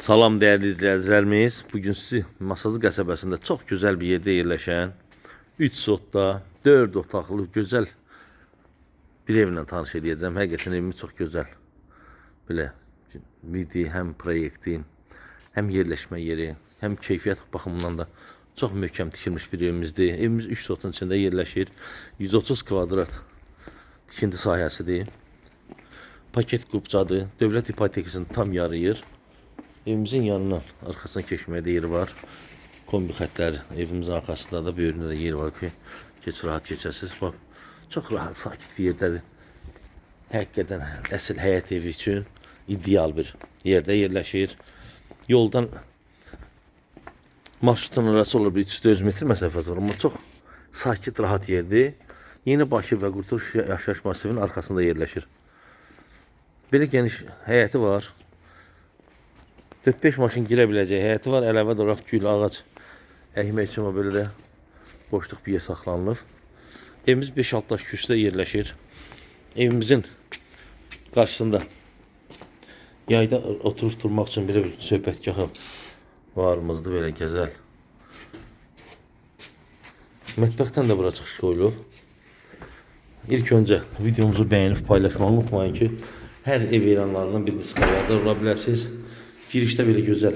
Salam değerli izleyicilerimiz. Bugün sizi Masazlı qəsəbəsində çox gözəl bir yerdə yerləşən 3 sotda 4 otaqlı gözəl bir evlə tanış edəcəm. Həqiqətən evimiz çox gözəl. Belə vidi, həm proyekti, həm yerləşmə yeri, həm keyfiyyət baxımından da çox möhkəm tikilmiş bir evimizdir. Evimiz 3 sotun içində yerləşir. 130 kvadrat tikinti sahəsidir. Paket qrupçadır. Dövlət ipotekasını tam yarıyır. Evimizin yanından arxasına keçməyə də yeri var. Kombi xətləri evimizin arxasında da böyründə də yer var ki, rahat keçəsiniz. Bax, çox rahat, sakit bir yerdədir. Həqiqətən əsl həyat evi üçün ideal bir yerdə yerləşir. Yoldan marşrutun arası olur bir 300 metr məsafəsi var, amma çox sakit, rahat yerdir. Yeni Bakı və Qurtuluş yaşayış masifinin arxasında yerləşir. Belə geniş həyəti var. 4-5 maşın girə biləcək həyəti var. Əlavə olaraq gül, ağac əkmək üçün belə də boşluq bir yer saxlanılıb. Evimiz 5-6 daş küçədə yerləşir. Evimizin qarşısında yayda oturub durmaq üçün belə bir söhbətgahı varımızdır, belə gözəl. Mətbəxdən də bura çıxış qoyulub. İlk öncə videomuzu bəyənib paylaşmağı unutmayın ki, hər ev elanlarından birini sıxalarda ola biləsiniz. Girişdə belə gözəl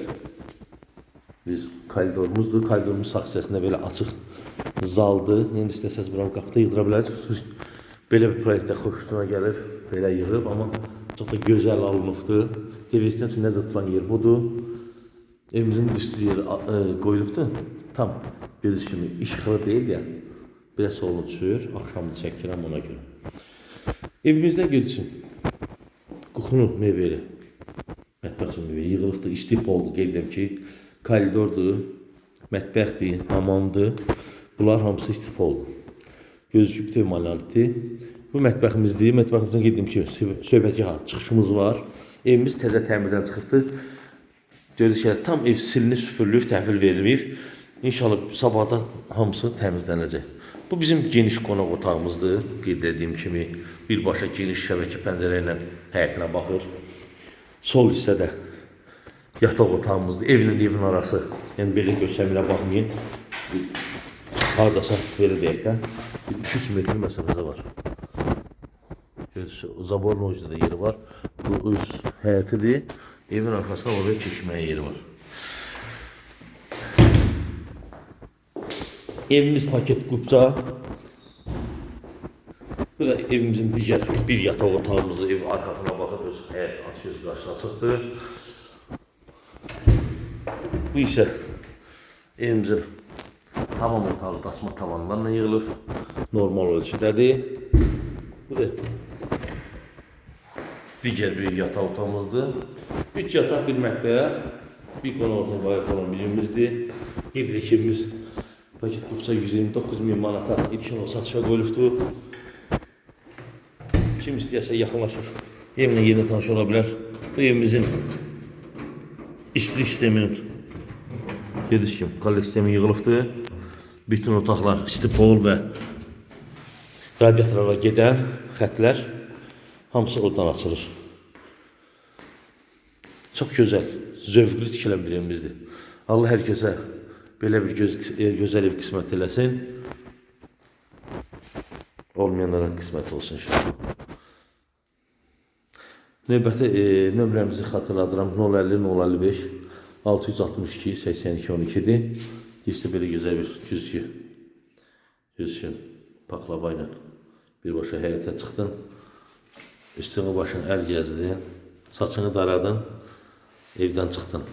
bir koridorumuzdur. Koridorumuz sağ hissəsində belə açıq zaldır. İndi istəsəz buranı qapıda yığdıra bilərsiniz. Belə bir proyektdə xoşuna gəlib, belə yığıb, amma çox da gözəl alınıbdır. Televizyon üçün nəzərdə tutulan yer budur. Evimizin üstü yeri qoyulubdur. Tam göz kimi işıqlı deyil ya. Biraz solun düşür. Axşamda çəkirəm ona görə. Evimizdə görürsün. Quxunu meyveli. Mətbəx üçün yığılıbdır, istip oldu, qeyd edirəm ki, koridordur, mətbəxdir, hamamdır. Bunlar hamısı istip oldu. Gözüküb bütöv malanitdir. Bu mətbəximizdir. Mətbəximizdən qeyd edirəm ki, söhbətgah çıxışımız var. Evimiz təzə təmirdən çıxıbdır. Görürsünüz ki, tam ev silinib, süpürülüb, təhvil verilir. İnşallah sabahda hamısı təmizlənəcək. Bu bizim geniş qonaq otağımızdır. Qeyd etdiyim kimi birbaşa geniş şəbəkə pəncərə ilə həyətinə baxır. Sol hissədə yataq otağımızdır. Evin arası. Yəni belə görsəmilə baxmayın. Hardasa belə deyək də 3 metr məsafədə var. Zaborun ucunda da yeri var. Bu öz həyətidir. Evin arxasında oraya keçməyə yeri var. Evimiz paket qrupça. Bu da evimizin digər bir yataq otağımızı ev arxasına baxır, öz həyət açıyoruz, qarşı açıqdır. Bu isə evimizin hamam otağı dasma tavanlarla yığılıb, normal ölçüdədir. Bu da digər bir yataq otağımızdır. 3 yataq, bir mətbəx, bir qonaq otağı bayaq olan bir evimizdir. Qeyd evimiz paket qrupça 129.000 manata ilkin o satışa qoyulubdur. Kim istəyərsə yaxınlaşır, evlə yerinə tanış ola bilər. Bu evimizin istilik sisteminin görürsünüz ki, kollek sistemi yığılıbdır. Bütün otaqlar istipol və radiatorlara gedən xətlər hamısı oradan açılır. Çox gözəl, zövqlü tikilən bir evimizdir. Allah hər kəsə belə bir gözəl ev qismət eləsin. Olmayanlara qismət olsun inşallah. Növbəti nömrəmizi xatırladıram. 050 055 662 82 12-dir. İşte belə gözəl bir güzgü paklava ilə birbaşa həyətə çıxdın. Üstünü başını əl gəzdin. Saçını daradın. Evdən çıxdın.